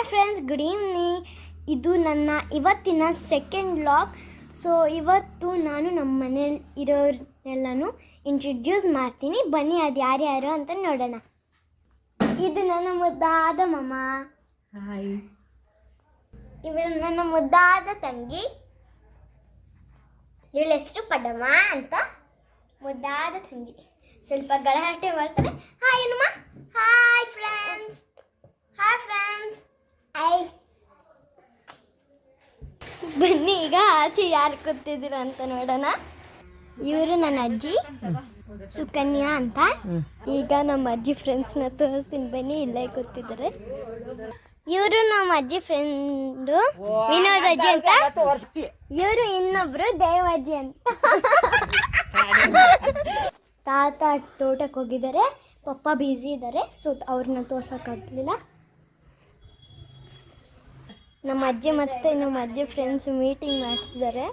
Friends, good evening. ಇದು ನನ್ನ ಇವತ್ತಿನ ಸೆಕೆಂಡ್ ವ್ಲಾಗ್. ಸೊ ಇವತ್ತು ನಾನು ನಮ್ಮ ಮನೇಲಿ ಇರೋರೆಲ್ಲನೂ ಇಂಟ್ರಡ್ಯೂಸ್ ಮಾಡ್ತೀನಿ. ಬನ್ನಿ ಅದು ಯಾರ್ಯಾರು ಅಂತ ನೋಡೋಣ. ಇದು ನನ್ನ ಮುದ್ದಾದ ಮಮ್ಮ. ಹಾಯ್. ಇವಳು ನನ್ನ ಮುದ್ದಾದ ತಂಗಿ. ಇವಳ ಹೆಸರು ಪಡಮ್ಮ ಅಂತ. ಮುದ್ದಾದ ತಂಗಿ, ಸ್ವಲ್ಪ ಗಲಾಟೆ ಮಾಡ್ತಾಳೆ. ಹಾಯ್ ಏನಮ್ಮ. Hi friends. Hi friends. ಬನ್ನಿ ಈಗ ಆಚೆ ಯಾರು ಕೂತಿದ್ದೀರ ಅಂತ ನೋಡೋಣ. ಇವರು ನನ್ನ ಅಜ್ಜಿ ಸುಕನ್ಯಾ ಅಂತ. ಈಗ ನಮ್ಮ ಅಜ್ಜಿ ಫ್ರೆಂಡ್ಸ್ನ ತೋರಿಸ್ತೀನಿ, ಬನ್ನಿ. ಇಲ್ಲೇ ಕೂತಿದ್ದಾರೆ. ಇವರು ನಮ್ಮ ಅಜ್ಜಿ ಫ್ರೆಂಡು ವಿನೋದ್ ಅಜ್ಜಿ ಅಂತ. ಇವರು ಇನ್ನೊಬ್ರು ದೇವಜ್ಜಿ ಅಂತ. ತಾತ ತೋಟಕ್ಕೆ ಹೋಗಿದ್ದಾರೆ, ಪಪ್ಪ ಬ್ಯುಸಿ ಇದ್ದಾರೆ, ಸೊ ಅವ್ರನ್ನ ತೋರ್ಸೋಕ್ಕಾಗಲಿಲ್ಲ. ನಮ್ಮ ಅಜ್ಜಿ ಮತ್ತು ನಮ್ಮ ಅಜ್ಜಿ ಫ್ರೆಂಡ್ಸ್ ಮೀಟಿಂಗ್ ಮಾಡ್ತಿದ್ದಾರೆ.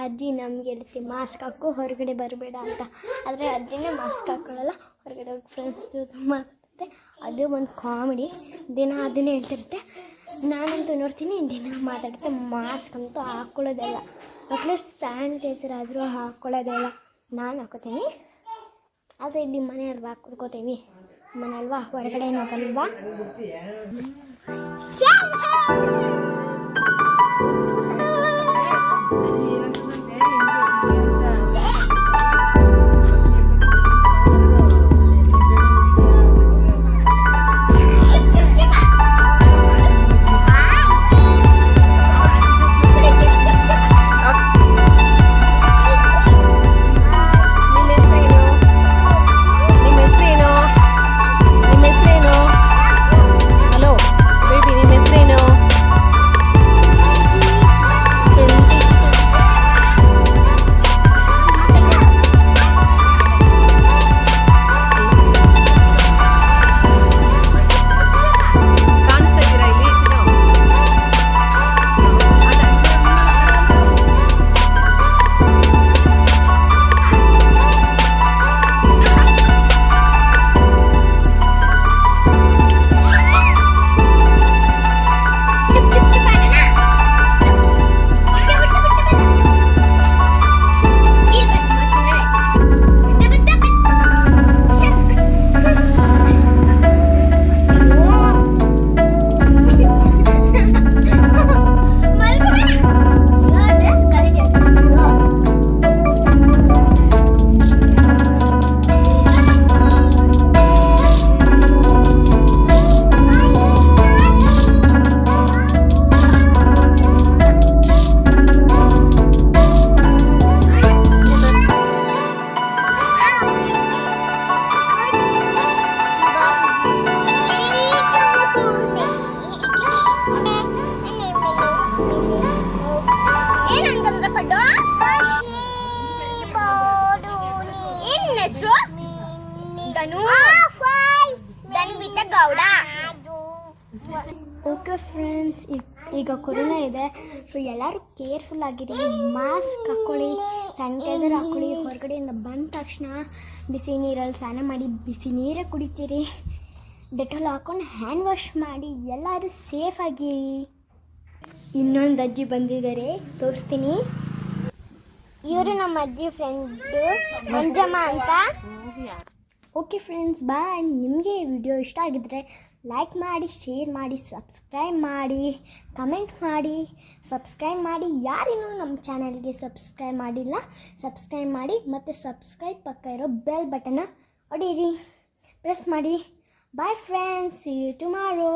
ಅಜ್ಜಿ ನಮ್ಗೆ ಹೇಳ್ತಿ ಮಾಸ್ಕ್ ಹಾಕು, ಹೊರಗಡೆ ಬರಬೇಡ ಅಂತ. ಆದರೆ ಅಜ್ಜಿನೇ ಮಾಸ್ಕ್ ಹಾಕೊಳ್ಳಲ್ಲ, ಹೊರಗಡೆ ಹೋಗಿ ಫ್ರೆಂಡ್ಸ್ ಜೊತೆ ಮಾತಾಡುತ್ತೆ. ಅದು ಒಂದು ಕಾಮಿಡಿ. ದಿನ ಅದನ್ನೇ ಹೇಳ್ತಿರುತ್ತೆ. ನಾನಂತೂ ನೋಡ್ತೀನಿ, ದಿನ ಮಾತಾಡುತ್ತೆ. ಮಾಸ್ಕ್ ಅಂತೂ ಹಾಕ್ಕೊಳ್ಳೋದಿಲ್ಲ, ಅಟ್ಲೀಸ್ಟ್ ಸ್ಯಾನಿಟೈಸರ್ ಆದರೂ ಹಾಕ್ಕೊಳ್ಳೋದಿಲ್ಲ. ನಾನು ಹಾಕೋತೀನಿ, ಆದರೆ ಇಲ್ಲಿ ಮನೆಯಲ್ವಾ ಹಾಕೋತೀವಿ. ಮನೆಯಲ್ವಾ, ಹೊರಗಡೆ ಏನು ಹಾಕಲ್ವಾ. ಓಕೆ ಫ್ರೆಂಡ್ಸ್, ಈಗ ಕೊರೋನಾ ಇದೆ, ಸೊ ಎಲ್ಲರೂ ಕೇರ್ಫುಲ್ ಆಗಿರಿ. ಮಾಸ್ಕ್ ಹಾಕ್ಕೊಳ್ಳಿ, ಸ್ಯಾನಿಟೈಸರ್ ಹಾಕ್ಕೊಳ್ಳಿ. ಹೊರಗಡೆಯಿಂದ ಬಂದ ತಕ್ಷಣ ಬಿಸಿ ನೀರಲ್ಲಿ ಸ್ನಾನ ಮಾಡಿ, ಬಿಸಿ ನೀರೇ ಕುಡಿತೀರಿ. ಡೆಟಾಲ್ ಹಾಕ್ಕೊಂಡು ಹ್ಯಾಂಡ್ ವಾಶ್ ಮಾಡಿ. ಎಲ್ಲರೂ ಸೇಫಾಗಿರಿ. ಇನ್ನೊಂದು ಅಜ್ಜಿ ಬಂದಿದ್ದಾರೆ, ತೋರಿಸ್ತೀನಿ. ಇವರು ನಮ್ಮ ಅಜ್ಜಿ ಫ್ರೆಂಡು ಮಂಜಮ್ಮ ಅಂತ. ಓಕೆ ಫ್ರೆಂಡ್ಸ್, ಬಾಯ್. ನಿಮಗೆ ಈ ವಿಡಿಯೋ ಇಷ್ಟ ಆಗಿದ್ದರೆ ಲೈಕ್ ಮಾಡಿ, ಶೇರ್ ಮಾಡಿ, ಸಬ್ಸ್ಕ್ರೈಬ್ ಮಾಡಿ, ಕಮೆಂಟ್ ಮಾಡಿ. ಸಬ್ಸ್ಕ್ರೈಬ್ ಮಾಡಿ. ಯಾರಿನ್ನೂ ನಮ್ಮ ಚಾನಲ್ಗೆ ಸಬ್ಸ್ಕ್ರೈಬ್ ಮಾಡಿಲ್ಲ, ಸಬ್ಸ್ಕ್ರೈಬ್ ಮಾಡಿ. ಮತ್ತು ಸಬ್ಸ್ಕ್ರೈಬ್ ಪಕ್ಕ ಇರೋ ಬೆಲ್ ಬಟನ್ನ ಹೊಡೀರಿ, ಪ್ರೆಸ್ ಮಾಡಿ. Bye friends, see you tomorrow.